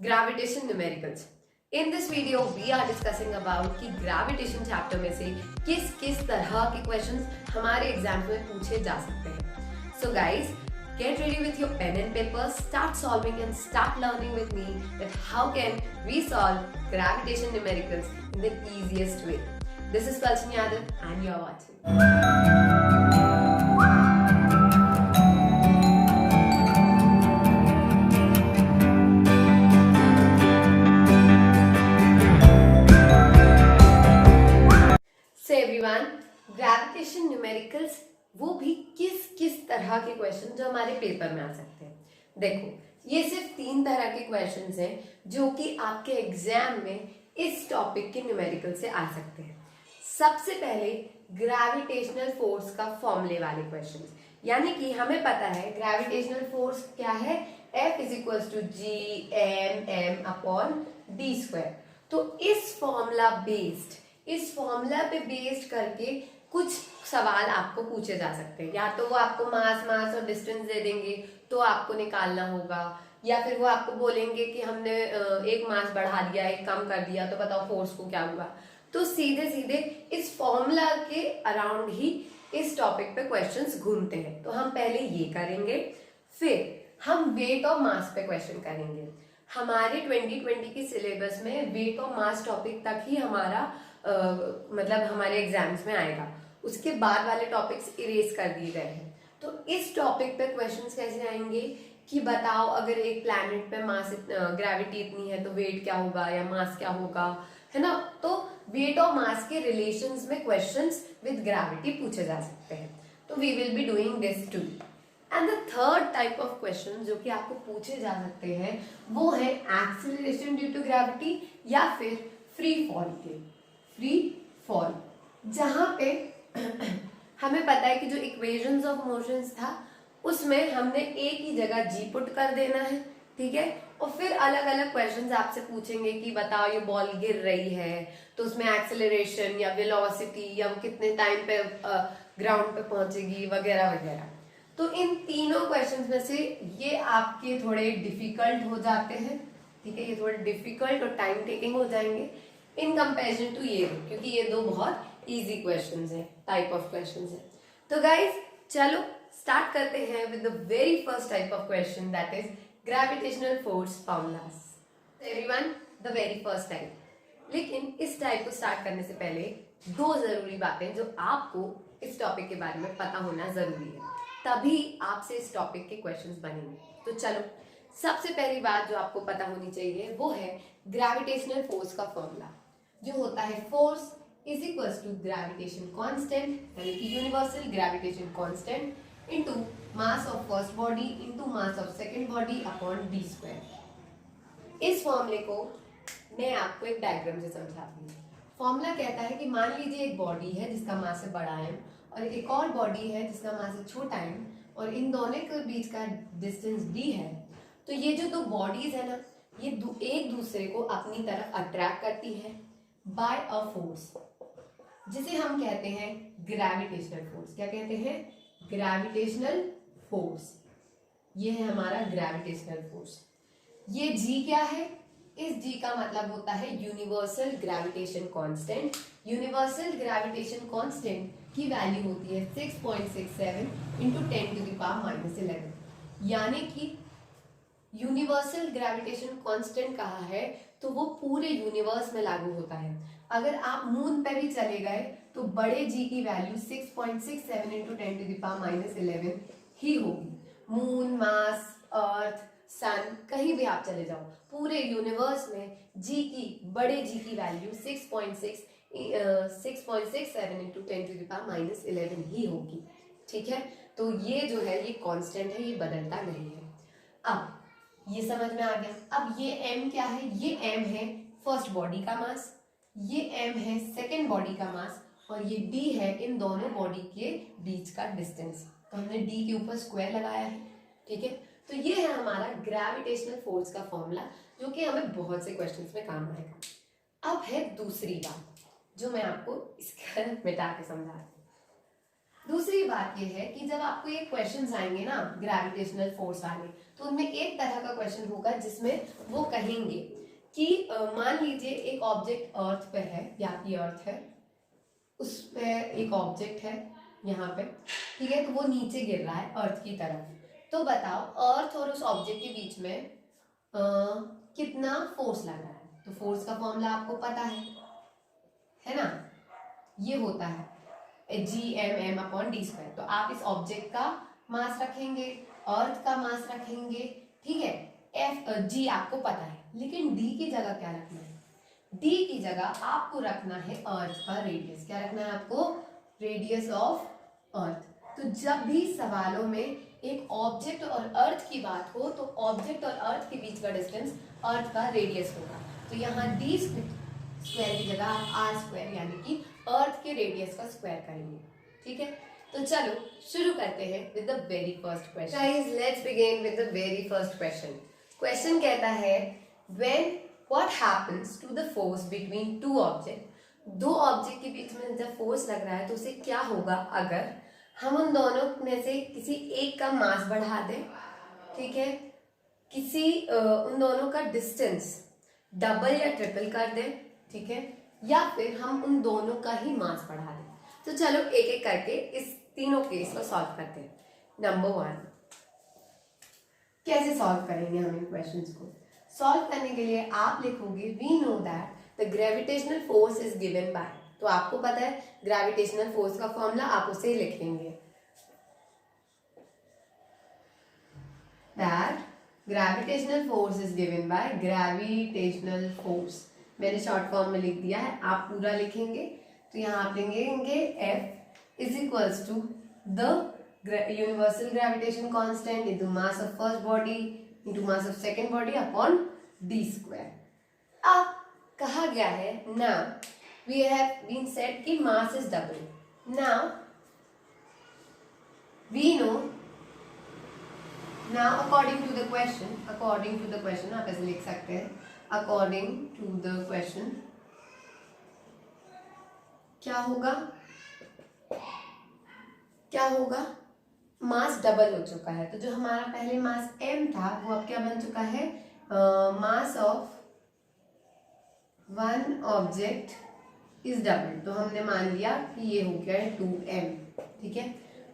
Gravitation numericals. In this video, we are discussing about कि gravitation chapter में से किस किस तरह के questions हमारे एग्जाम में पूछे जा सकते हैं. So guys, get ready with your pen and paper, start solving and start learning with me that how can we solve gravitation numericals in the easiest way. This is Palchini Yadav and you are watching. Everyone, gravitation numericals वो भी किस किस तरह के question जो हमारे paper में आ सकते हैं. देखो, ये सिर्फ 3 तरह के क्वेश्चंस हैं जो कि आपके एग्जाम में इस टॉपिक के न्यूमेरिकल से आ सकते हैं. सबसे पहले ग्रेविटेशनल फोर्स का फॉर्मूले वाले क्वेश्चंस, यानी कि हमें पता है ग्रेविटेशनल फोर्स क्या है, F = G(m)(m)/d². तो इस फॉर्मूला पे बेस्ड करके कुछ सवाल आपको पूछे जा सकते हैं. या तो वो आपको मास और डिस्टेंस दे देंगे तो आपको निकालना होगा, या फिर वो आपको बोलेंगे कि हमने एक मास बढ़ा दिया, एक कम कर दिया, तो बताओ फोर्स को क्या हुआ. तो सीधे इस फॉर्मूला के अराउंड ही इस टॉपिक पे क्वेश्चंस घूमते हैं. तो हम पहले ये करेंगे, फिर हम वेट और मास पे क्वेश्चन करेंगे. हमारे 2020 की सिलेबस में वेट और मास टॉपिक तक ही हमारा मतलब हमारे एग्जाम्स में आएगा. उसके बाद वाले टॉपिक्स इरेज कर दिए गए हैं. तो इस टॉपिक पे क्वेश्चंस कैसे आएंगे कि बताओ अगर एक प्लैनेट पे मास ग्रेविटी इतनी है तो वेट क्या होगा या मास क्या होगा, है ना. तो वेट और मास के रिलेशंस में क्वेश्चंस विद ग्रेविटी पूछे जा सकते हैं. तो we will be doing this too. And the third type of question जो कि आपको पूछे जा सकते हैं वो है एक्सेलरेशन ड्यू टू ग्रेविटी या फिर फ्री फॉल, जहां पे हमें पता है कि जो इक्वेशंस ऑफ मोशंस था उसमें हमने एक ही जगह जी पुट कर देना है, ठीक है. और फिर अलग अलग क्वेश्चंस आपसे पूछेंगे कि बताओ ये बॉल गिर रही है तो उसमें एक्सेलरेशन या वेलोसिटी या वो कितने टाइम पे ग्राउंड पे पहुंचेगी वगैरह वगैरह. तो इन तीनों क्वेश्चंस में से ये आपके थोड़े डिफिकल्ट हो जाते हैं, ठीक है. ये थोड़े डिफिकल्ट और टाइम टेकिंग हो जाएंगे इन कंपैरिजन टू ये, क्योंकि ये दो बहुत इजी क्वेश्चंस हैं, टाइप ऑफ क्वेश्चंस हैं. तो गाइस चलो स्टार्ट करते हैं with the very first type of question, that is gravitational force formulas. Everyone, the very first type. लेकिन इस टाइप को स्टार्ट करने से पहले 2 जरूरी बातें जो आपको इस टॉपिक के बारे में पता होना जरूरी है, तभी आपसे इस टॉपिक के क्वेश्चंस बनेंगे. तो चलो, सबसे पहली बात जो आपको पता होनी चाहिए वो है ग्रेविटेशनल फोर्स का फॉर्मूला, जो होता है force is equal to gravitation constant, यानी कि universal gravitation constant into mass of first body into mass of second body upon d². इस फॉर्मूले को मैं आपको एक डायग्राम से समझाती हूँ. फॉर्मूला कहता है कि मान लीजिए एक बॉडी है जिसका मास है बड़ा m और एक और बॉडी है जिसका मास है छोटा m, और इन दोनों के बीच का डिस्टेंस d है. तो ये जो 2 बॉडीज है ना, ये एक दूसरे को अपनी तरफ अट्रैक्ट करती है बाय अ फोर्स, जिसे हम कहते हैं ग्रेविटेशनल फोर्स. क्या कहते हैं? Gravitational force. ये है हमारा ग्रेविटेशनल फोर्स. ये g क्या है? इस g का मतलब होता है universal gravitation constant. Universal gravitation constant की वैल्यू होती है 6.67 × 10⁻11, यानी कि यूनिवर्सल ग्रेविटेशन कांस्टेंट कहा है तो वो पूरे यूनिवर्स में लागू होता है. अगर आप मून पे भी चले गए तो बड़े जी की वैल्यू 6.67 × 10⁻11 ही होगी. मून, मार्स, अर्थ, सन, कहीं भी आप चले जाओ, पूरे यूनिवर्स में बड़े जी की वैल्यू 6.67 × 10⁻11 ही होगी, ठीक है. तो ये जो है ये कांस्टेंट है, ये बदलता नहीं है. अब ये समझ में आ गया. अब ये m क्या है? ये m है फर्स्ट बॉडी का मास, ये m है सेकेंड बॉडी का मास, और ये d है इन दोनों बॉडी के बीच का डिस्टेंस. तो हमने d के ऊपर स्क्वायर लगाया है, ठीक है. तो ये है हमारा ग्रेविटेशनल फोर्स का फॉर्मूला, जो कि हमें बहुत से क्वेश्चंस में काम आएगा. अब है दूसरी बात जो मैं आपको इसका मिटा के समझा रही हूँ. दूसरी बात ये है कि जब आपको ये क्वेश्चंस आएंगे ना ग्रेविटेशनल फोर्स वाले, तो उनमें एक तरह का क्वेश्चन होगा जिसमें वो कहेंगे कि मान लीजिए एक ऑब्जेक्ट अर्थ पे है, या ये अर्थ है, उस पे एक ऑब्जेक्ट है यहाँ पे, ठीक है, तो वो नीचे गिर रहा है अर्थ की तरफ। तो बताओ अर्थ और उस ऑब्जेक्ट के बीच में कितना फोर्स लग रहा है। तो फोर्स का फॉर्मूला आपको पता है ना, ये होता है Gm/d²। तो आप इस ऑब्जेक्ट का मास रखेंगे, अर्थ का मास रखेंगे, ठीक है, G आपको पता है, लेकिन D की जगह क्या रखना है? D की जगह आपको रखना है अर्थ का रेडियस। क्या रखना है आपको? Radius of earth. तो जब भी सवालों में एक ऑब्जेक्ट और अर्थ की बात हो, तो ऑब्जेक्ट और अर्थ के बीच का डिस्टेंस अर्थ का रेडियस होगा। तो यहाँ d स्क्वायर की जगह आप r² यानी कि अर्थ के रेडियस का स्क्वायर करेंगे, ठीक है। तो चलो शुरू करते हैं with the very first question. Guys let's begin with the very first question. Question कहता है when what happens to the force between two object. दो ऑब्जेक्ट के बीच में जब फोर्स लग रहा है तो उसे क्या होगा अगर हम उन दोनों में से किसी एक का मास बढ़ा दें, ठीक है, उन दोनों का डिस्टेंस डबल या ट्रिपल कर दें, ठीक है, या फिर हम उन दोनों का ही मास बढ़ा दें। तो चलो एक एक करके इस तीनों केस को सॉल्व करते हैं। नंबर 1, कैसे सॉल्व करेंगे हम इन क्वेश्चंस को? सॉल्व करने के लिए आप लिखोगे we know that the gravitational force is given by. तो आपको पता है ग्रेविटेशनल फोर्स का फॉर्मूला, आप उसे लिखेंगे that gravitational force is given by gravitational force. मैंने शॉर्ट फॉर्म में लिख दिया है, आप पूरा लिखेंगे। तो यहाँ आप लिखेंगे F is equals to the universal gravitation constant into mass of first body into mass of second body upon d²। अब कहा गया है ना, वी हैव बीन सेड कि mass is double. Now we know, now according to the question आप ऐसे लिख सकते हैं, अकॉर्डिंग टू द क्वेश्चन क्या होगा, मास डबल हो चुका है। तो जो हमारा पहले मास m था वो अब क्या बन चुका है, mass of one object is double. तो हमने मान लिया कि ये हो गया है 2m, ठीक है।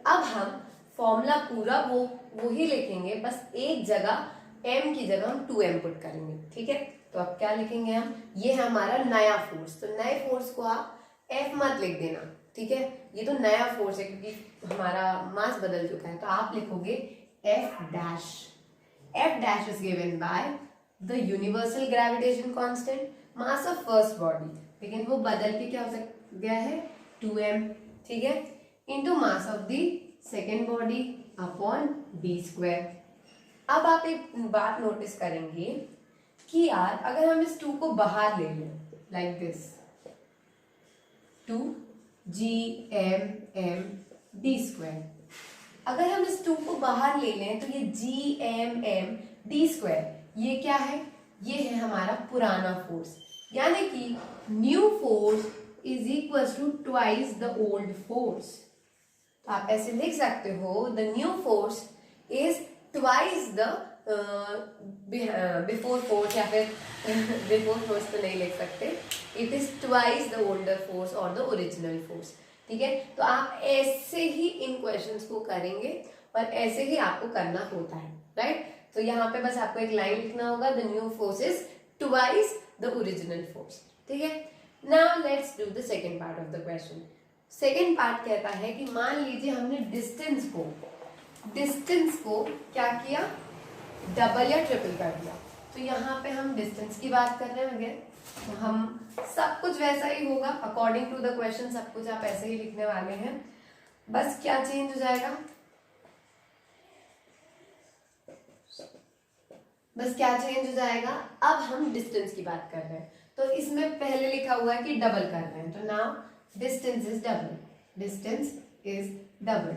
अब हम फॉर्मूला पूरा वो ही लिखेंगे, बस एक जगह m की जगह हम 2m पुट करेंगे, ठीक है। तो अब क्या लिखेंगे हम, ये है हमारा नया फोर्स। तो नए फोर्स को आप F मत लिख देना, ठीक है, ये तो नया फोर्स है क्योंकि हमारा मास बदल चुका है। तो आप लिखोगे F dash is given by the universal gravitation constant mass of first body, लेकिन वो बदल के क्या हो गया है 2m, ठीक है, into mass of the second body upon d²। अब आप एक बात नोटिस करेंगे कि यार अगर हम इस 2 को बाहर ले लें लाइक दिस 2 Gmm अगर हम इस 2 को बाहर ले लें तो ये Gmm ये क्या है, ये है हमारा पुराना फोर्स, यानी कि new force is equal to twice the old force. तो आप ऐसे लिख सकते हो the new force is twice the before force, या फिर बिफोर फोर्स तो नहीं लिख सकते, it is twice the older force और द ओरिजिनल फोर्स, ठीक है। तो आप ऐसे ही इन क्वेश्चंस को करेंगे और ऐसे ही आपको करना होता है, राइट। तो यहाँ पे बस आपको एक लाइन लिखना होगा the new force is twice the original force, ठीक है। Now let's do the second part of the question. Second part कहता है कि मान लीजिए हमने डिस्टेंस को क्या किया, डबल या ट्रिपल कर दिया। तो यहाँ पे हम डिस्टेंस की बात कर रहे हैं अगेन, तो हम सब कुछ वैसा ही होगा अकॉर्डिंग टू द क्वेश्चन, सब कुछ आप ऐसे ही लिखने वाले हैं। बस क्या चेंज हो जाएगा, अब हम डिस्टेंस की बात कर रहे हैं। तो इसमें पहले लिखा हुआ है कि डबल कर रहे हैं, तो नाउ डिस्टेंस इज डबल।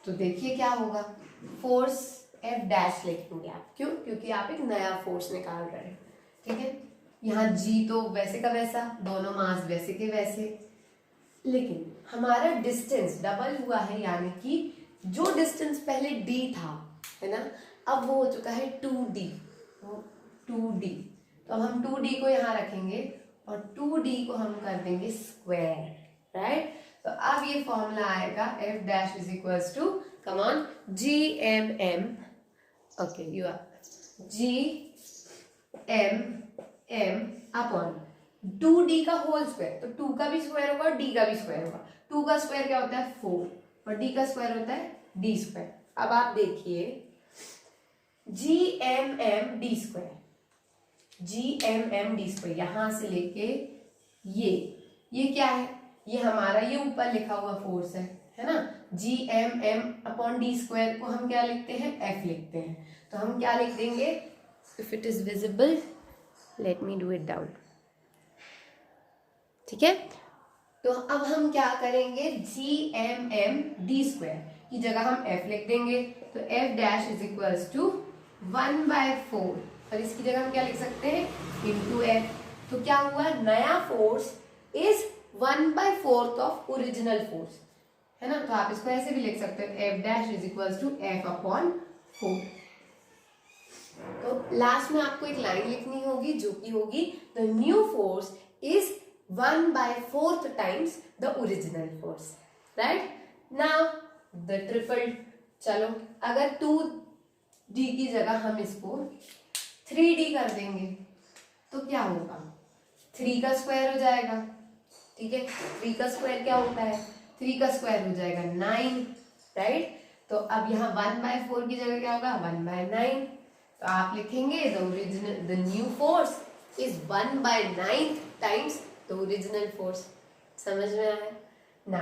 तो देखिए क्या होगा, फोर्स F डैश लिखेंगे आप, क्यों, क्योंकि आप एक नया फोर्स निकाल रहे हैं, ठीक है। यहाँ G तो वैसे का वैसा, दोनों मास वैसे के वैसे, लेकिन हमारा डिस्टेंस डबल हुआ है, यानी कि जो डिस्टेंस पहले d था, है ना, अब वो हो चुका है 2d। तो अब हम 2d को यहाँ रखेंगे और 2d को हम कर देंगे स्क्वायर, राइट। तो अब ये फॉर्मूला आएगा f dash is equals to, come on, GMM, okay you are, GMM upon 2d का होल स्क्वायर, तो 2 का भी स्क्वायर होगा और d का भी स्क्वायर होगा। 2 का स्क्वायर क्या होता है 4 और d का स्क्वायर होता है d स्क्वायर। अब आप देखिए GMM d square, GMM d square, यहां से लेके ये क्या है, ये हमारा ये ऊपर लिखा हुआ फोर्स है ना। GMM अपॉन d स्क्वायर को हम क्या लिखते हैं, F लिखते हैं। तो हम क्या लिख देंगे, if it is visible, let me do it down, ठीक है। तो अब हम क्या करेंगे, GMM d स्क्वायर की जगह हम F लिख देंगे। तो F dash is equals to 1/4, और इसकी जगह हम क्या लिख सकते हैं, इंटू F। तो क्या हुआ, नया force is 1/4 of original force, है ना। तो आप इसको ऐसे भी लिख सकते हो, F dash is equals to F upon 4। तो लास्ट में आपको एक लाइन लिखनी होगी जो कि होगी the new force is 1/4 times the original force, right. Now the triple, चलो अगर 2d की जगह हम इसको 3d कर देंगे तो क्या होगा, 3 का स्क्वायर हो जाएगा, ठीक है। 3 का स्क्वायर क्या होता है, 3 का स्क्वायर हो जाएगा 9, राइट। तो अब यहाँ 1/4 की जगह क्या होगा, 1/9। तो आप लिखेंगे the new force is 1/9 times the original force. समझ में आया ना।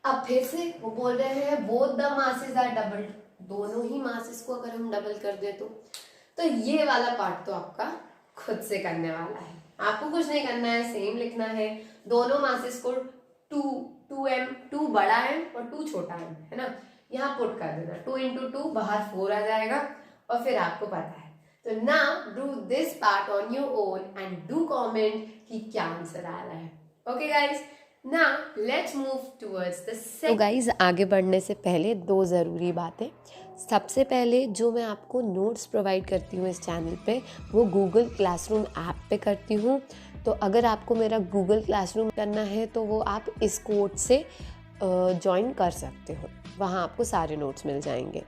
अब फिर से वो बोल रहे हैं both the masses are doubled, दोनों ही मासेस को अगर हम डबल कर दे तो ये वाला पार्ट तो आपका खुद से करने वाला है, आपको कुछ नहीं करना है, सेम लिखना है। दोनों मासेस को 2 बड़ा m और 2 छोटा m, है ना, यहाँ पुट कर देना। 2 × 2 बाहर 4 आ जाएगा, और फिर आपको पता है। तो now do this part on your own and do comment कि क्या आंसर आ रहा है। Okay guys, now let's move towards the second. तो गाइस, आगे बढ़ने से पहले 2 ज़रूरी बातें। सबसे पहले जो मैं आपको नोट्स प्रोवाइड करती हूँ इस चैनल पे, वो गूगल क्लासरूम ऐप पे करती हूँ। तो अगर आपको मेरा गूगल क्लासरूम करना है तो वो आप इस कोड से ज्वाइन कर सकते हो, वहाँ आपको सारे नोट्स मिल जाएंगे।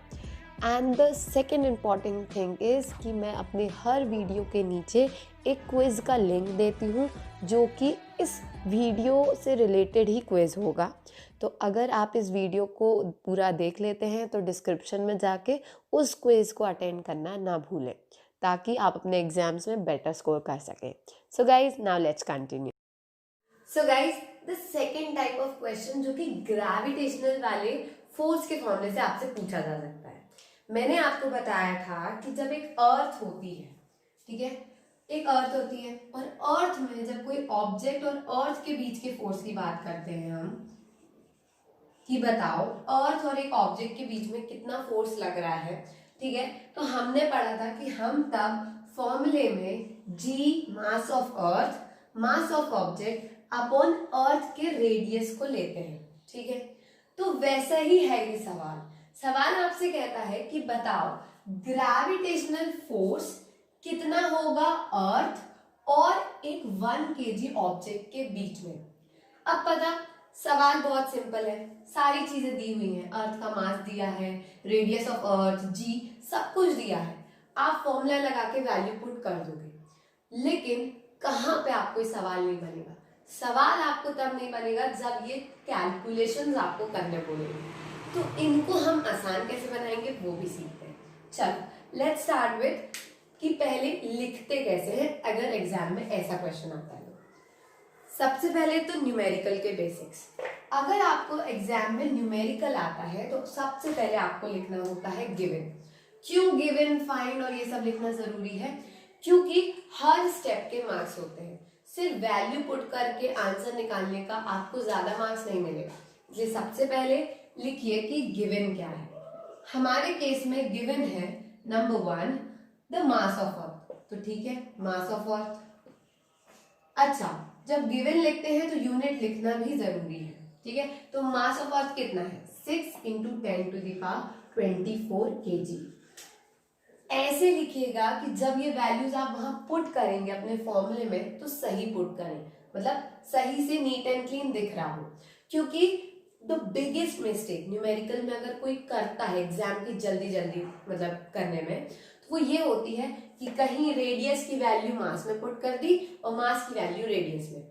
And the second important thing is कि मैं अपने हर वीडियो के नीचे एक क्विज़ का लिंक देती हूँ, जो कि इस वीडियो से रिलेटेड ही क्विज़ होगा। तो अगर आप इस वीडियो को पूरा देख लेते हैं तो डिस्क्रिप्शन में जाके उस क्विज़ को अटेंड करना ना भूलें, ताकि आप अपने एग्जाम्स में बेटर स्कोर कर सकें। So guys, now let's continue. So guys, the second type of question जो कि ग्रेविटेशनल वाले फोर्स के फॉर्मूले से आपसे पूछा जा सकता है। मैंने आपको बताया था कि जब एक अर्थ होती है, ठीक है, एक अर्थ होती है, और अर्थ में जब कोई ऑब्जेक्ट और अर्थ के बीच के फोर्स की बात करते हैं हम, कि बताओ अर्थ और एक ऑब्जेक्ट के बीच में कितना फोर्स लग रहा है, ठीक है। तो हमने पढ़ा था कि हम तब फॉर्मूले में g mass of earth, mass of object upon earth के रेडियस को लेते हैं, ठीक है। तो वैसा ही है ये सवाल। सवाल आपसे कहता है कि बताओ ग्रेविटेशनल फोर्स कितना होगा अर्थ और एक 1 kg ऑब्जेक्ट के बीच में। अब पता, सवाल बहुत सिंपल है, सारी चीजें दी हुई हैं, अर्थ का मास दिया है, रेडियस ऑफ अर्थ, जी, सब कुछ दिया है। आप फॉर्मूला लगा के वैल्यू पुट कर दोगे। लेकिन कहाँ पे आपको सवाल नहीं बनेगा, सवाल आपको तब नहीं बनेगा जब ये कैलकुलेशंस आपको करने बोलेंगे। तो इनको हम आसान कैसे बनाएंगे वो भी सीखते हैं। चलो लेट्स स्टार्ट विथ कि पहले लिखते कैसे हैं अगर एग्जाम में ऐसा क्वेश्चन आता है। सबसे पहले तो न्यूमेरिकल के बेसिक्स। अगर आपको एग्जाम में न्यूमेरिकल आता है तो सबसे पहले आपको लिखना होता है गिवन। क्यों गिवन, फाइंड और ये सब लिखना जरूरी है? क्योंकि हर स्टेप के मार्क्स होते हैं, सिर्फ वैल्यू पुट करके आंसर निकालने का आपको ज्यादा मार्क्स नहीं मिलेगा। इसलिए सबसे पहले लिखिए कि गिवन क्या है। हमारे केस में गिवन है नंबर 1 द मास ऑफ अर्थ। तो ठीक है, मास ऑफ अर्थ। अच्छा, जब गिवन लिखते हैं तो यूनिट लिखना भी जरूरी है, ठीक है। तो मास ऑफ अर्थ कितना है, 6 इंटू 10⁻24 kg। ऐसे लिखिएगा कि जब ये वैल्यूज आप वहां पुट करेंगे अपने फॉर्मूले में तो सही पुट करें, मतलब सही से नीट एंड क्लीन दिख रहा हो। क्योंकि द बिगेस्ट मिस्टेक न्यूमेरिकल में अगर कोई करता है एग्जाम की जल्दी जल्दी मतलब करने में, तो वो ये होती है कि कहीं रेडियस की वैल्यू मास में पुट कर दी और मास की वैल्यू रेडियस में,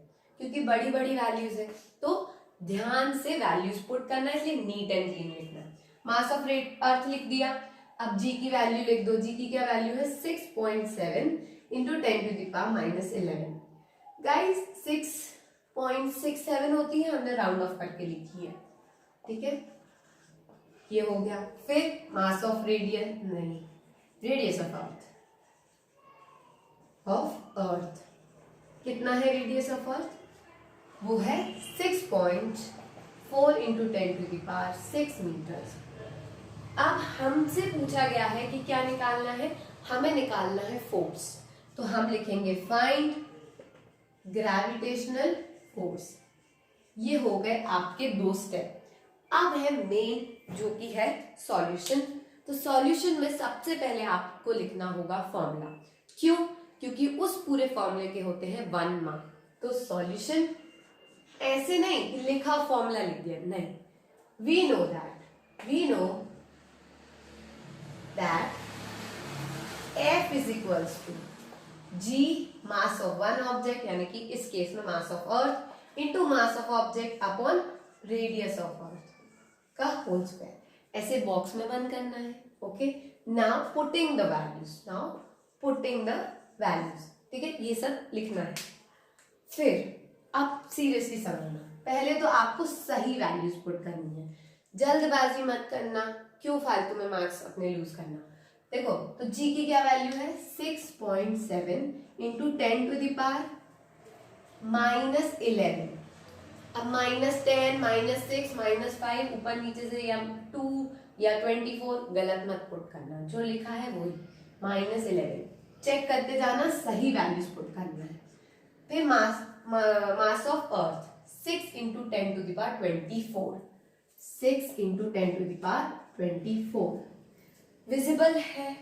क्योंकि बड़ी बड़ी वैल्यूज है तो ध्यान से वैल्यूज पुट करना है, इसलिए नीट एंड क्लीन लिखना है। मास ऑफ अर्थ लिख दिया, अब जी की वैल्यू लिख दो। जी की क्या वैल्यू है, 6.7 इंटू 10⁻11। गाइस 6.67 होती है, हमने राउंड ऑफ करके लिखी है, ठीक है। ये हो गया। फिर mass of radius of earth कितना है, रेडियस ऑफ अर्थ वो है 6.4 इंटू 10⁻6 मीटर्स। अब हमसे पूछा गया है कि क्या निकालना है, हमें निकालना है फोर्स। तो हम लिखेंगे फाइंड ग्रेविटेशनल फोर्स। ये हो गए आपके 2 स्टेप। अब है मेन जो कि है सॉल्यूशन। तो सॉल्यूशन में सबसे पहले आपको लिखना होगा फॉर्मूला। क्यों, क्योंकि उस पूरे फॉर्मूले के होते हैं 1 मार्क। तो सॉल्यूशन ऐसे नहीं कि लिखा फॉर्मूला लिख दिया, नहीं। We know that F is equals to G mass of one object, यानी कि इस केस में मास of earth into mass of object upon radius of earth का होल स्क्वायर। ऐसे बॉक्स में बंद करना है, okay. Now putting the values, ठीक है, ये सब लिखना है। फिर अब सीरियसली समझना, पहले तो आपको सही वैल्यूज पुट करनी है, जल्दबाजी मत करना, क्यों फालतू में मार्क्स अपने लूज करना। देखो तो जी की क्या वैल्यू है, 6.7 इंटू 10⁻11। अब -10 -6 -5 ऊपर नीचे से या 2 या 24 गलत मत पुट करना, जो लिखा है वही -11 चेक करते जाना, सही वैल्यूज पुट करना है। फिर मास of earth 6 into 10⁻24, 6 into 10⁻24 visible है,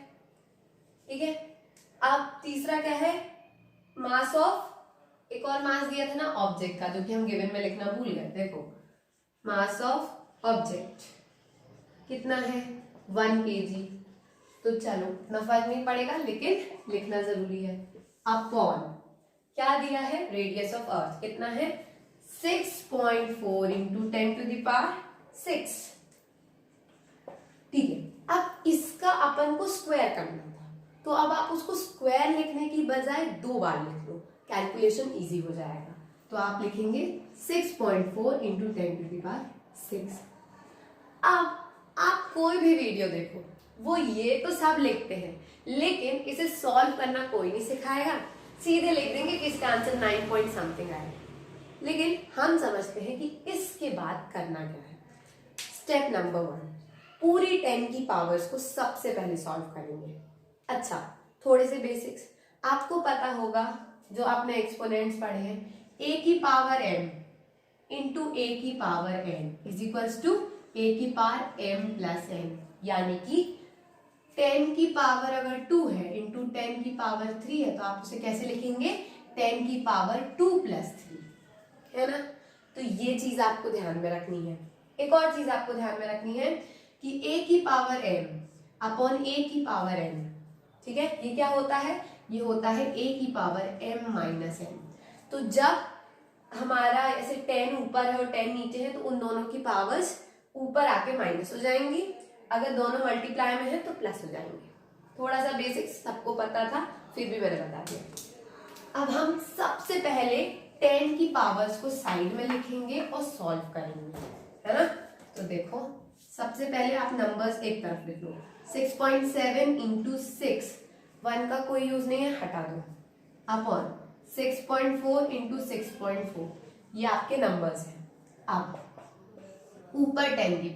ठीक है। अब तीसरा क्या है, मास ऑफ, एक और मास दिया था ना ऑब्जेक्ट का, जो कि हम गिवन में लिखना भूल गए। देखो मास ऑफ ऑब्जेक्ट कितना है, 1 kg। तो चलो इतना फर्क नहीं पड़ेगा, लेकिन लिखना जरूरी है। अपॉन क्या दिया है, रेडियस ऑफ अर्थ कितना है, 6.4 इंटू 10⁻6, ठीक है। अब इसका अपन को स्क्वायर करना था, तो अब आप उसको स्क्वायर लिखने की बजाय 2 बार लिख लो, कैलकुलेशन इजी हो जाएगा। तो आप लिखेंगे 6.4 इंटू 10⁻6। अब आप कोई भी वीडियो देखो, वो ये तो सब लिखते हैं, लेकिन इसे सॉल्व करना कोई नहीं सिखाएगा, सीधे लिख देंगे कि इसका आंसर 9 पॉइंट समथिंग आएगा। लेकिन हम समझते हैं कि इसके बाद करना क्या है। स्टेप नंबर 1, पूरी 10 की पावर्स को सबसे पहले सॉल्व करेंगे। अच्छा, थोड़े से बेसिक्स आपको पता होगा, जो आपने एक्सपोनेंट्स पढ़े हैं, a की पावर m इंटू a की power n is equals to a की पावर m प्लस n, यानी कि 10 की पावर अगर 2 है इंटू 10 की पावर 3 है, तो आप उसे कैसे लिखेंगे, 10 की पावर 2 प्लस 3, है ना। तो ये चीज आपको ध्यान में रखनी है। एक और चीज आपको ध्यान में रखनी है कि a की पावर m अपॉन a की पावर n, ठीक है, ये क्या होता है, ये होता है a की पावर m माइनस n। तो जब हमारा ऐसे 10 ऊपर है और 10 नीचे है, तो उन दोनों की पावर्स ऊपर आके माइनस हो जाएंगी, अगर दोनों मल्टीप्लाई में है तो प्लस हो जाएंगे। थोड़ा सा बेसिक्स सबको पता था, फिर भी मैंने बता दिया। अब हम सबसे पहले 10 की पावर्स को साइड में लिखेंगे और सॉल्व करेंगे, है ना। तो देखो सबसे पहले आप नंबर्स एक तरफ लिख लो, 6.7 इंटू 6, 1 का कोई यूज नहीं है, हटा दो, अपॉन 6.4 इंटू 6.4, ये आपके नंबर्स हैं। अब ऊपर 10 की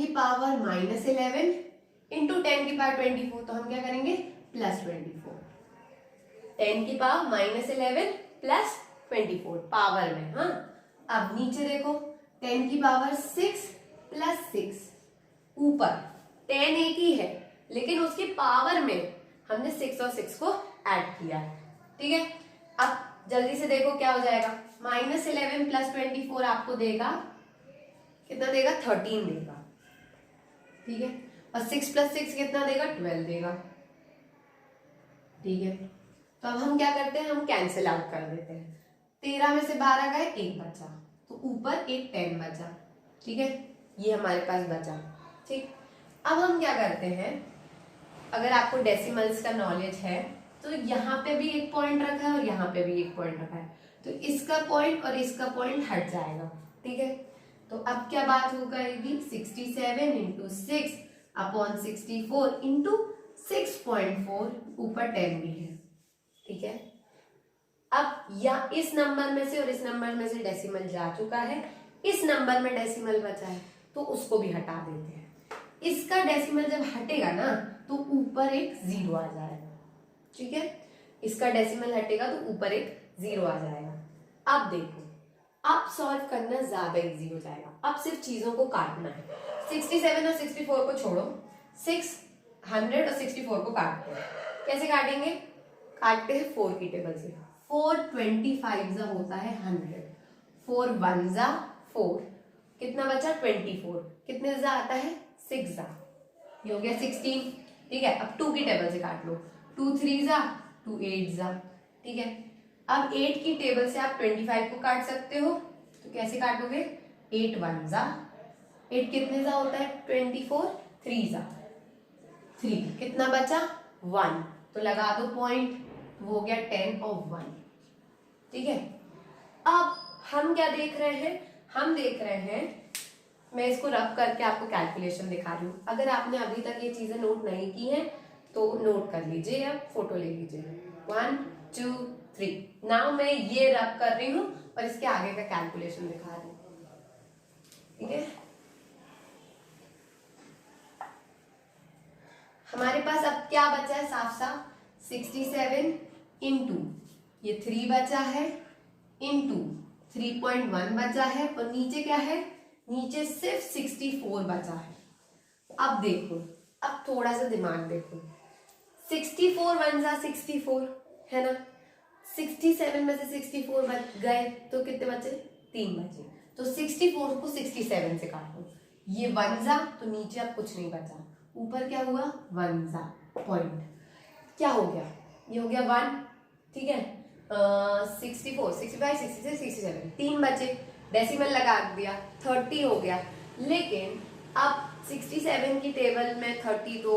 पावर -11 इंटू 10 की पावर 24, तो हम क्या करेंगे, +24, 10 की पावर -11 प्लस 24 पावर में। हाँ, अब नीचे देखो 10 की पावर 6 प्लस 6, ऊपर 10 एक ही है लेकिन उसकी पावर में हमने 6 और 6 को ऐड किया है। ठीक है, अब जल्दी से देखो क्या हो जाएगा। -11 प्लस 24 आपको देगा कितना देगा, 13 देगा। ठीक है, और 6 प्लस 6 कितना देगा, 12 देगा। ठीक है, तो अब हम क्या करते हैं, हम कैंसिल आउट कर देते हैं। 13 में से 12 गए, 1 बचा, तो ऊपर एक 10 बचा। ठीक है, ये हमारे पास बचा। ठीक, अब हम क्या करते हैं, अगर आपको डेसिमल्स का नॉलेज है तो यहाँ पे भी एक पॉइंट रखा है और यहाँ पे भी एक पॉइंट रखा है, तो इसका पॉइंट और इसका पॉइंट हट जाएगा। ठीक है, तो अब क्या बात हो जाएगी, 67 इंटू 6 अपॉन 64 इंटू 6.4, ऊपर 10 भी है। ठीक है, अब या इस नंबर में से और इस नंबर में से डेसिमल जा चुका है, इस नंबर में डेसिमल बचा है तो उसको भी हटा देते हैं। इसका डेसिमल जब हटेगा ना तो ऊपर एक 0 आ जाएगा। ठीक है, इसका डेसिमल हटेगा तो ऊपर एक 0 आ जाएगा। अब देखो, अब सॉल्व करना ज्यादा इजी हो जाएगा। अब सिर्फ चीजों को काटना है। 67 और 64 को छोड़ो, 600 और 64 को काटते हैं। कैसे काटेंगे, काटते हैं 4 की टेबल से। 4 25 होता है 100, 4 1 जा 4, कितना बचा 24, कितने जा आता है 6 जा, ये हो गया 16। ठीक है, अब 2 की टेबल से काट लो, 2 3 जा 2 8 जा। ठीक है, अब 8 की टेबल से आप 25 को काट सकते हो, तो कैसे काटोगे, 8 1 जा, 8 कितने जा होता है 24, 3 जा 3, कितना बचा 1, तो लगा दो पॉइंट, वो हो गया 10 और 1। ठीक है, अब हम क्या देख रहे हैं, हम देख रहे हैं, मैं इसको रफ करके आपको कैलकुलेशन दिखा रही हूँ। अगर आपने अभी तक ये चीजें नोट नहीं की हैं तो नोट कर लीजिए या फोटो ले लीजिए। 1 2 3, नाउ मैं ये रफ कर रही हूँ और इसके आगे का कैलकुलेशन दिखा रही हूँ। ठीक है, हमारे पास अब क्या बचा है, साफ साफ 67 इंटू ये 3 बचा है, इंटू 3.1 बचा है, और नीचे क्या है, नीचे सिर्फ 64 बचा है। अब देखो, अब थोड़ा सा दिमाग देखो, 64 1 जा 64 है ना, 67 में से 64 बच गए तो कितने बचे, 3 बचे, तो 64 को 67 से काटो, ये 1 जा तो नीचे अब कुछ नहीं बचा, ऊपर क्या हुआ 1 जा पॉइंट, क्या हो गया, ये हो गया 1। ठीक है, 64 65 66 67, 3 बचे, डेसिमल लगा दिया 30 हो गया। लेकिन अब 67 की टेबल में 30 तो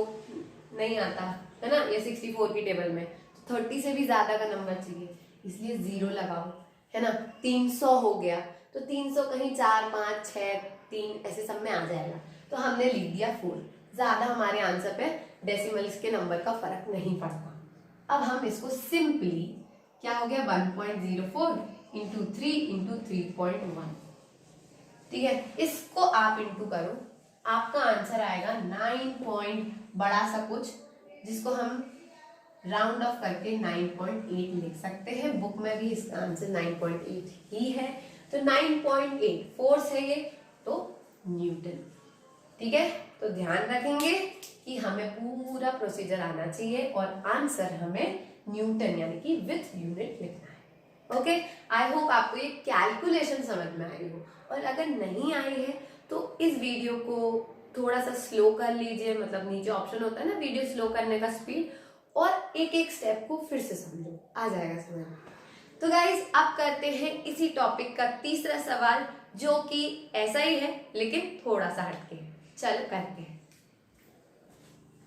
नहीं आता है ना, या 64 की टेबल में तो 30 से भी ज्यादा का नंबर चाहिए, इसलिए 0 लगाओ, है ना। 300 हो गया, तो 300 कहीं 4 5 6 3 ऐसे सब में आ जाएगा, तो हमने लिख दिया 4। ज्यादा हमारे आंसर पे डेसिमल्स के नंबर का फर्क नहीं पड़ता। अब हम इसको सिंपली, क्या हो गया 1.04 इंटू 3 इंटू 3.1। ठीक है, इसको आप इंटू करो, आपका आंसर आएगा 9 बड़ा सा कुछ, जिसको हम राउंड ऑफ करके 9.8 लिख सकते हैं। बुक में भी इसका आंसर 9.8 ही है, तो 9.8 फोर्स है ये, तो न्यूटन। ठीक है, तो ध्यान रखेंगे कि हमें पूरा प्रोसीजर आना चाहिए और आंसर हमें न्यूटन यानी कि विथ यूनिट लिखना है। ओके, आई होप आपको ये कैलकुलेशन समझ में आई हो, और अगर नहीं आई है तो इस वीडियो को थोड़ा सा स्लो कर लीजिए, मतलब नीचे ऑप्शन होता है ना वीडियो स्लो करने का स्पीड, और एक एक स्टेप को फिर से समझो, आ जाएगा समझ में। तो गाइज अब करते हैं इसी टॉपिक का तीसरा सवाल, जो कि ऐसा ही है लेकिन थोड़ा सा हटके है। चलो करते हैं।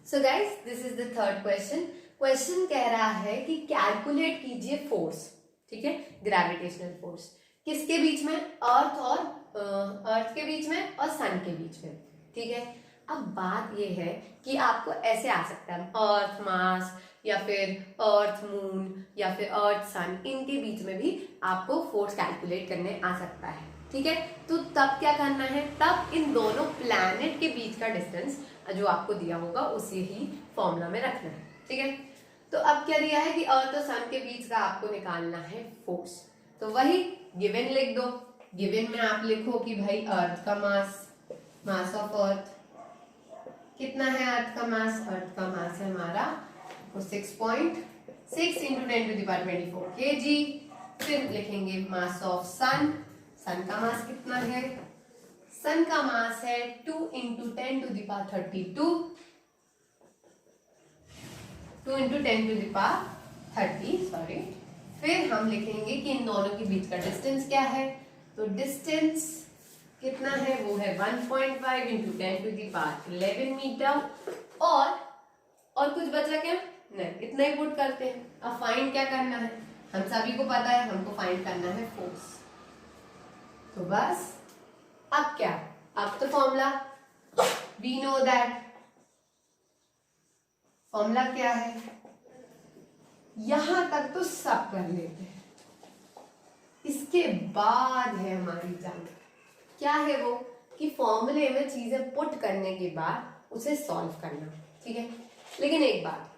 So guys this is the third question. Question कह रहा है कि कैलकुलेट कीजिए फोर्स, ठीक है, ग्रेविटेशनल फोर्स किसके बीच में, अर्थ के बीच में और सन के बीच में। ठीक है, अब बात ये है कि आपको ऐसे आ सकता है, अर्थ मास या फिर अर्थ मून या फिर अर्थ सन, इनके बीच में भी आपको फोर्स कैलकुलेट करने आ सकता है। ठीक है, तो तब क्या करना है, तब इन दोनों प्लैनेट के बीच का डिस्टेंस जो आपको दिया होगा उसी ही फॉर्मूला में रखना है। ठीक है, तो अब क्या दिया है कि अर्थ और सन के बीच का आपको निकालना है फोर्स। तो वही गिवन लिख दो। गिवन में आप लिखो कि भाई अर्थ का मास ऑफ अर्थ कितना है। अर्थ का मास है हमारा 6.6 इंटू 10⁻24 kg। फिर लिखेंगे मास ऑफ सन का मास कितना है। सन का मास है 2 इंटू 10⁻32 2 इंटू 10⁻30 सॉरी। फिर हम लिखेंगे कि इन दोनों के बीच का डिस्टेंस क्या है। तो डिस्टेंस कितना है वो है 1.5 इंटू 10⁻11 मीटर। और कुछ बचा क्या नहीं, इतना ही पुट करते हैं। अब फाइंड क्या करना है, हम सभी को पता है हमको फाइंड करना है फोर्स। तो बस अब क्या, अब तो formula we know that. Formula क्या है, यहां तक तो सब कर लेते हैं, इसके बाद है हमारी जान। क्या है वो कि फॉर्मूले में चीजें पुट करने के बाद उसे सॉल्व करना, ठीक है। लेकिन एक बात,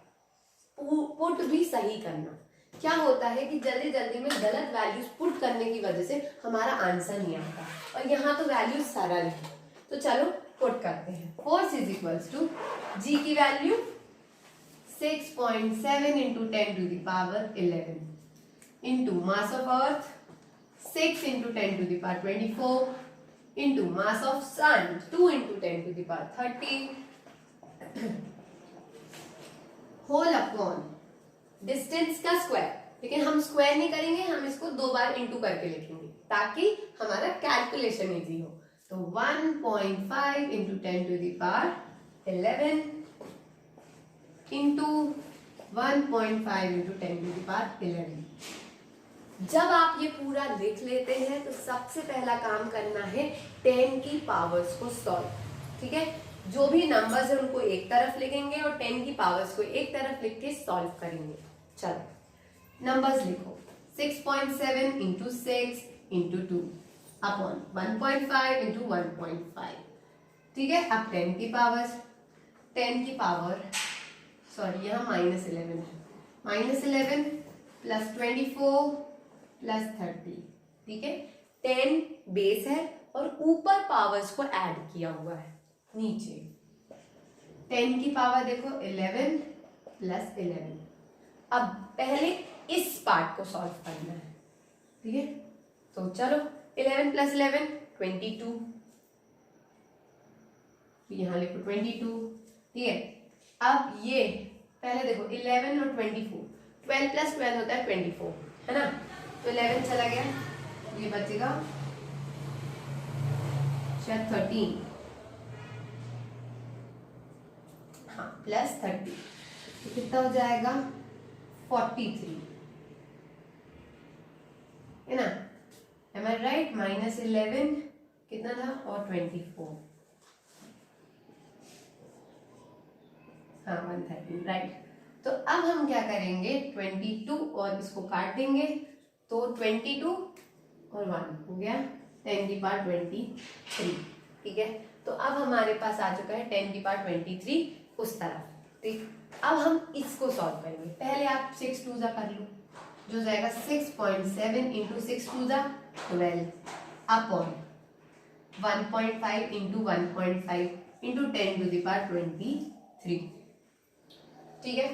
पुट भी सही करना। क्या होता है कि जल्दी जल्दी में गलत वैल्यूज पुट करने की वजह से हमारा आंसर नहीं आता, और यहाँ तो वैल्यूज सरल है। तो चलो पुट करते हैं। Force is equals to G की value 6.7 into 10⁻11 into mass of earth 6 into 10⁻24 into mass of sun 2 into 10⁻30 whole upon distance का स्क्वायर। लेकिन हम स्क्वायर नहीं करेंगे, हम इसको 2 बार इंटू करके लिखेंगे ताकि हमारा कैलकुलेशन इजी हो। तो 1.5 इंटू 10⁻11 इंटू 1.5 इंटू 10⁻11। जब आप ये पूरा लिख लेते हैं तो सबसे पहला काम करना है 10 की पावर्स को सॉल्व, ठीक है। जो भी नंबर्स है उनको एक तरफ लिखेंगे और 10 की पावर्स को एक तरफ लिख के सॉल्व करेंगे। चलो नंबर्स लिखो, 6.7 इंटू 6 इंटू 2 अपॉन 1.5 इंटू 1.5, ठीक है। अब 10 की पावर सॉरी यहाँ -11 है, -11 प्लस 24 प्लस 30, ठीक है। 10 बेस है और ऊपर पावर्स को ऐड किया हुआ है नीचे। 10 की पावर देखो 11 प्लस 11। अब पहले इस पार्ट को सॉल्व करना है, ठीक है। तो चलो 11 प्लस 11 22, यहां लिखो 22, ठीक है। अब ये पहले देखो 11 और 24, 12 प्लस 12 होता है 24, है ना। तो 11 चला गया, ये बचेगा शायद 13, हाँ प्लस 30, तो कितना हो जाएगा 43, है ना। एम आई राइट। -11 कितना था और 24, हाँ 130 राइट। तो अब हम क्या करेंगे 22 और इसको काट देंगे, तो 22 और 1 हो गया 10⁻23, ठीक है। तो अब हमारे पास आ चुका है 10⁻23 उस तरफ, ठीक। अब हम इसको सॉल्व करेंगे। पहले आप 6 2 कर लो, जो जाएगा 6.7 इंटू 6 2 12 अपॉन 1.5 इंटू 1.5 इंटू 10⁻23, ठीक है।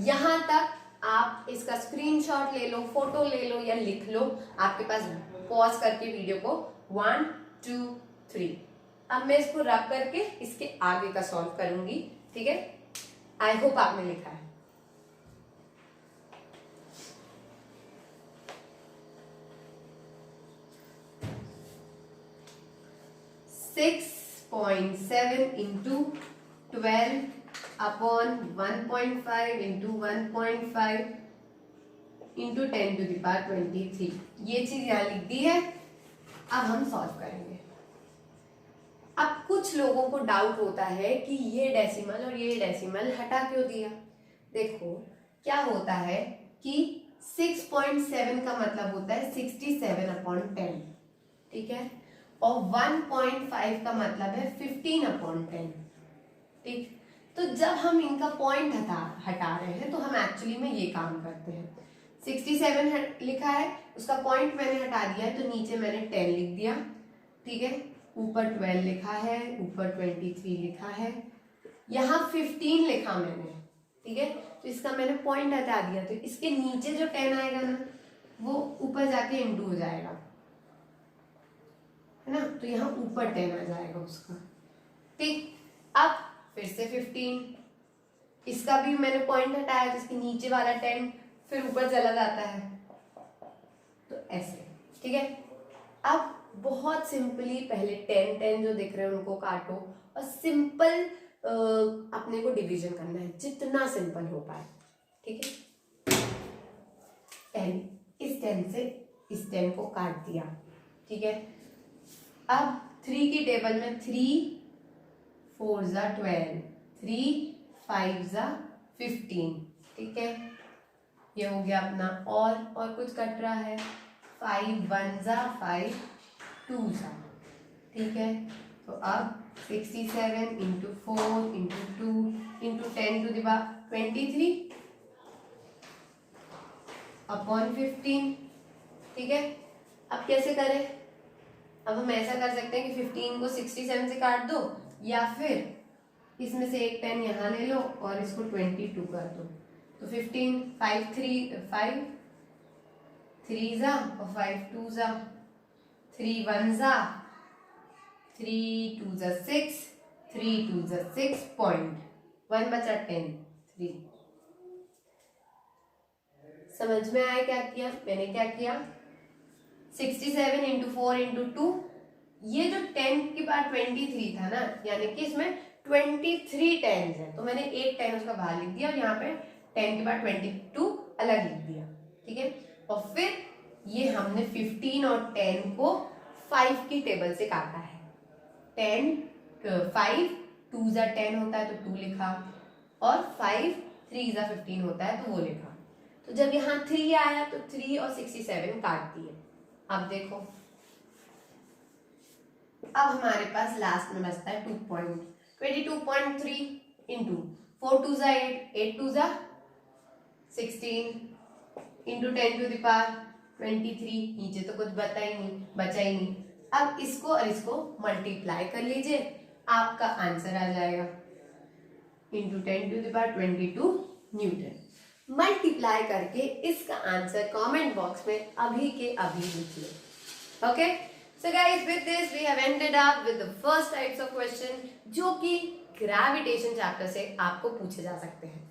यहां तक आप इसका स्क्रीनशॉट ले लो, फोटो ले लो या लिख लो, आपके पास पॉज करके वीडियो को 1 2 3। अब मैं इसको रख करके इसके आगे का सॉल्व करूंगी, ठीक है। आई होप आपने लिखा है। Six 0.7 into 12 upon 1.5 into 1.5 into 10⁻23, ये चीज यहां लिख दी है। अब हम सॉल्व करेंगे। अब कुछ लोगों को डाउट होता है कि ये डेसिमल और ये डेसिमल हटा क्यों दिया। देखो क्या होता है कि 6.7 का मतलब होता है 67/10, ठीक है, और 1.5 का मतलब है 15/10, ठीक। तो जब हम इनका पॉइंट हटा रहे हैं तो हम एक्चुअली में ये काम करते हैं। 67 लिखा है, उसका पॉइंट मैंने हटा दिया है तो नीचे मैंने 10 लिख दिया, ठीक है। ऊपर 12 लिखा है, ऊपर 23 लिखा है, यहाँ 15 लिखा मैंने, ठीक है। तो इसका मैंने पॉइंट हटा दिया, तो इसके नीचे जो 10 आएगा ना वो ऊपर जाके इंटू हो जाएगा, है ना। तो यहाँ ऊपर 10 आ जाएगा उसका, ठीक। अब फिर से 15, इसका भी मैंने पॉइंट हटाया तो इसके नीचे वाला 10 फिर ऊपर चला जाता है, तो ऐसे, ठीक है। अब बहुत सिंपली पहले 10 10 जो दिख रहे हैं उनको काटो और सिंपल अपने को डिवीजन करना है, जितना सिंपल हो पाए, ठीक है। 10 इस 10 से इस 10 को काट दिया, ठीक है। अब 3 की टेबल में 3 4 ज़ा 12, 3 5 ज़ा 15, ठीक है। ये हो गया अपना, और कुछ कट रहा है, 5 1 ज़ा 5 2 ज़ा, ठीक है। तो अब 67 into 4 into 2 into 10 to the power 23 upon 15, ठीक है। अब कैसे करें? अब हम ऐसा कर सकते हैं कि 15 को 67 से काट दो, या फिर इसमें से एक 10 यहाँ ले लो और इसको 22 कर दो। तो 15 5 3 ज़ा और 5 2 ज़ा, 3 1 ज़ा, 3 2 ज़ा 6, 3 2 ज़ा 6 पॉइंट 1 बचा 10 3। समझ में आया क्या किया मैंने? क्या किया, 67 इंटू 4 इंटू 2, ये जो 10 के बाद 23 था ना, यानी कि इसमें 23 टेंस है, तो मैंने एक 10 उसका बाहर लिख दिया और यहाँ पे 10 के बाद 22 अलग लिख दिया, ठीक है। और फिर ये हमने 15 और 10 को 5 की टेबल से काटा है। 5 2 ज़ा 10 होता है तो 2 लिखा, और 5 3 ज़ा 15 होता है तो वो लिखा। तो जब यहाँ 3 आया तो 3 और 67 काट दिए। अब देखो, अब हमारे पास लास्ट में बचता है 22.3 इंटू 4 2 ज़ा 8, 8 2 ज़ा 16 इंटू 10 टू द पावर 23, नीचे तो कुछ बचा ही नहीं। अब इसको और इसको मल्टीप्लाई कर लीजिए, आपका आंसर आ जाएगा into 10 to the power 22 newton. Multiply करके इसका आंसर कमेंट बॉक्स में अभी के अभी लिखिए, okay. So guys, with this we have ended up with the first types of question जो कि ग्रेविटेशन चैप्टर से आपको पूछे जा सकते हैं।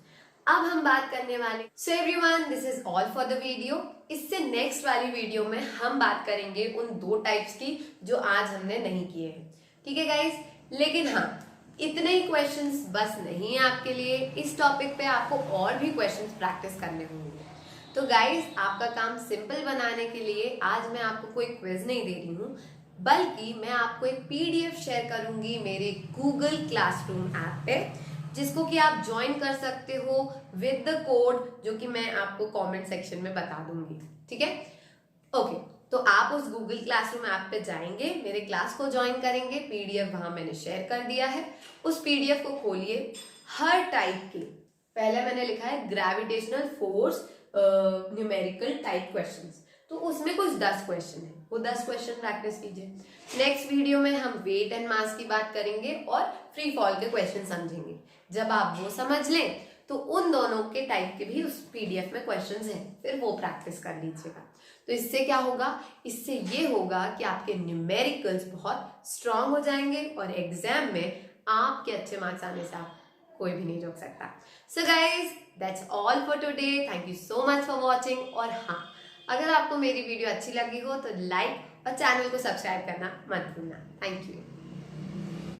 अब हम बात करने वाले, so everyone, this is all for the video। इससे नेक्स्ट वाली वीडियो में हम बात करेंगे उन 2 टाइप्स की जो आज हमने नहीं किए हैं, ठीक है गाइस। लेकिन हाँ, इतने ही क्वेश्चंस बस नहीं है आपके लिए, इस टॉपिक पे आपको और भी क्वेश्चंस प्रैक्टिस करने होंगे। तो गाइस, आपका काम सिंपल बनाने के लिए आज मैं आपको कोई क्विज नहीं दे रही हूँ, बल्कि मैं आपको एक पीडीएफ शेयर करूंगी मेरे गूगल क्लासरूम ऐप पे, जिसको कि आप ज्वाइन कर सकते हो विद द कोड जो कि मैं आपको कमेंट सेक्शन में बता दूंगी, ठीक है। ओके, तो आप उस गूगल क्लासरूम ऐप पे जाएंगे, मेरे क्लास को ज्वाइन करेंगे, पीडीएफ वहां मैंने शेयर कर दिया है। उस पीडीएफ को खोलिए, हर टाइप के, पहले मैंने लिखा है gravitational force numerical type questions, तो उसमें कुछ 10 क्वेश्चन है, वो 10 क्वेश्चन प्रैक्टिस कीजिए। नेक्स्ट वीडियो में हम वेट एंड मास की बात करेंगे और फ्री फॉल के क्वेश्चन समझेंगे। जब आप वो समझ लें तो उन दोनों के टाइप के भी उस पीडीएफ में क्वेश्चंस हैं, फिर वो प्रैक्टिस कर लीजिएगा। तो इससे क्या होगा, इससे ये होगा कि आपके न्यूमेरिकल्स बहुत स्ट्रांग हो जाएंगे और एग्जाम में आपके अच्छे मार्क्स आने से आप कोई भी नहीं रोक सकता। So guys, that's all for today. Thank you so much for watching. और हाँ, अगर आपको मेरी वीडियो अच्छी लगी हो तो लाइक और चैनल को सब्सक्राइब करना मत भूलना। Thank you.